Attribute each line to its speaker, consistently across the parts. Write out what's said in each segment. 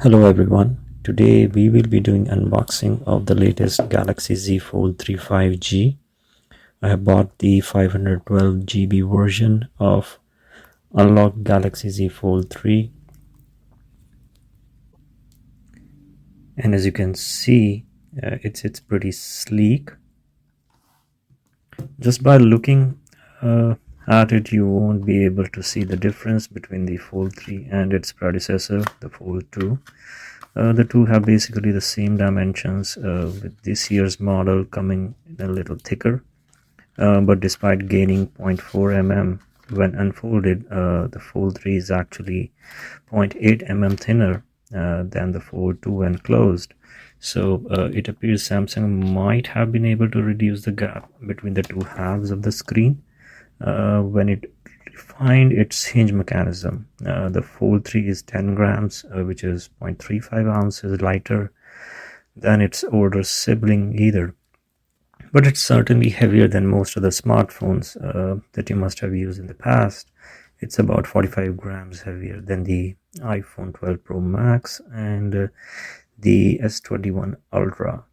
Speaker 1: Hello everyone. Today we will be doing unboxing of the latest Galaxy Z Fold 3 5G. I have bought the 512 GB version of unlocked Galaxy Z Fold 3, and as you can see, it's pretty sleek. Just by looking at it, you won't be able to see the difference between the Fold 3 and its predecessor, the Fold 2. The two have basically the same dimensions, with this year's model coming a little thicker, but despite gaining 0.4 mm when unfolded, the Fold 3 is actually 0.8 mm thinner than the Fold 2 when closed. So it appears Samsung might have been able to reduce the gap between the two halves of the screen when it refined its hinge mechanism. The Fold 3 is 10 grams, which is 0.35 ounces lighter than its older sibling either. But it's certainly heavier than most of the smartphones that you must have used in the past. It's about 45 grams heavier than the iPhone 12 Pro Max and the S21 Ultra.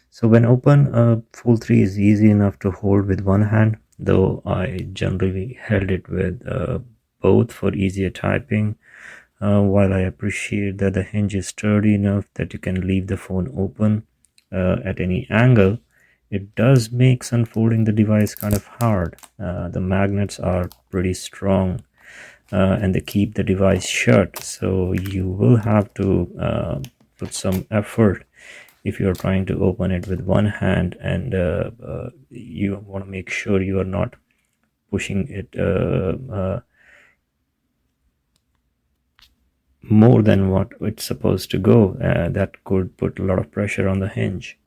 Speaker 1: So when open, Fold 3 is easy enough to hold with one hand, though I generally held it with both for easier typing. While I appreciate that the hinge is sturdy enough that you can leave the phone open at any angle, it does make unfolding the device kind of hard. The magnets are pretty strong and they keep the device shut, so you will have to put some effort if you're trying to open it with one hand, and you want to make sure you are not pushing it more than what it's supposed to go. That could put a lot of pressure on the hinge.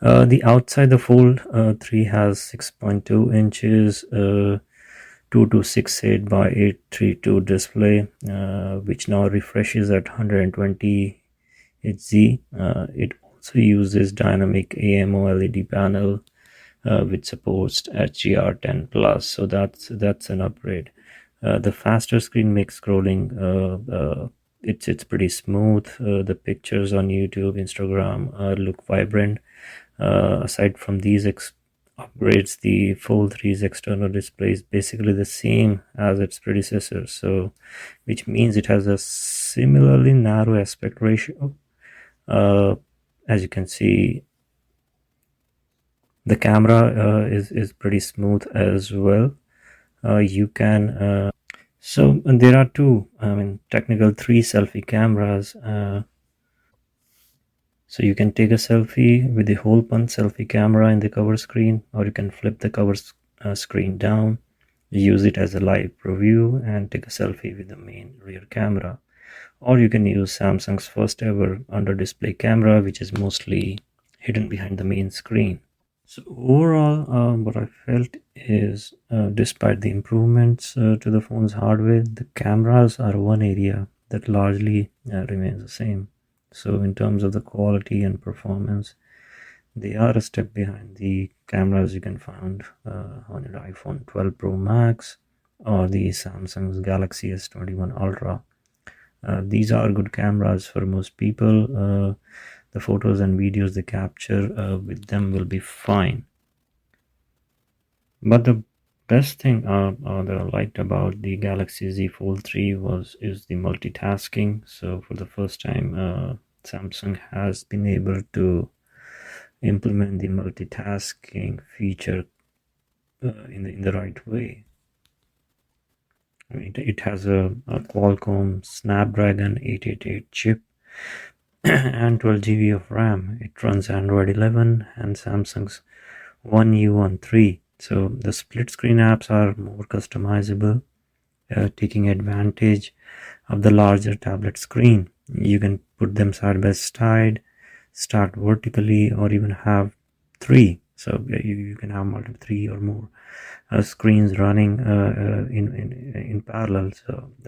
Speaker 1: The outside the Fold 3 has 6.2 inches 2268 by 832 display, which now refreshes at 120 Hz. It also uses dynamic AMO LED panel, which supports HDR10 plus, so that's an upgrade. The faster screen makes scrolling it's pretty smooth. The pictures on YouTube, Instagram look vibrant. Aside from these upgrades, the Fold 3's external display is basically the same as its predecessor, so which means it has a similarly narrow aspect ratio. As you can see, the camera is pretty smooth as well. You can so and there are two, technical three selfie cameras. So you can take a selfie with the hole punch selfie camera in the cover screen, or you can flip the cover screen down, use it as a live preview, and take a selfie with the main rear camera. Or you can use Samsung's first ever under display camera, which is mostly hidden behind the main screen. So overall, what I felt is, despite the improvements to the phone's hardware, the cameras are one area that largely remains the same. So in terms of the quality and performance, they are a step behind the cameras you can find on your iPhone 12 Pro Max or the Samsung's Galaxy S21 Ultra. These are good cameras for most people. The photos and videos they capture with them will be fine. But the best thing that I liked about the Galaxy Z Fold 3 is the multitasking. So for the first time, Samsung has been able to implement the multitasking feature in the right way. It has a Qualcomm Snapdragon 888 chip and 12 GB of RAM. It runs Android 11 and Samsung's One UI 3. So the split screen apps are more customizable, taking advantage of the larger tablet screen. You can put them side by side, start vertically, or even have three. So you can have three or more screens running in parallel. So that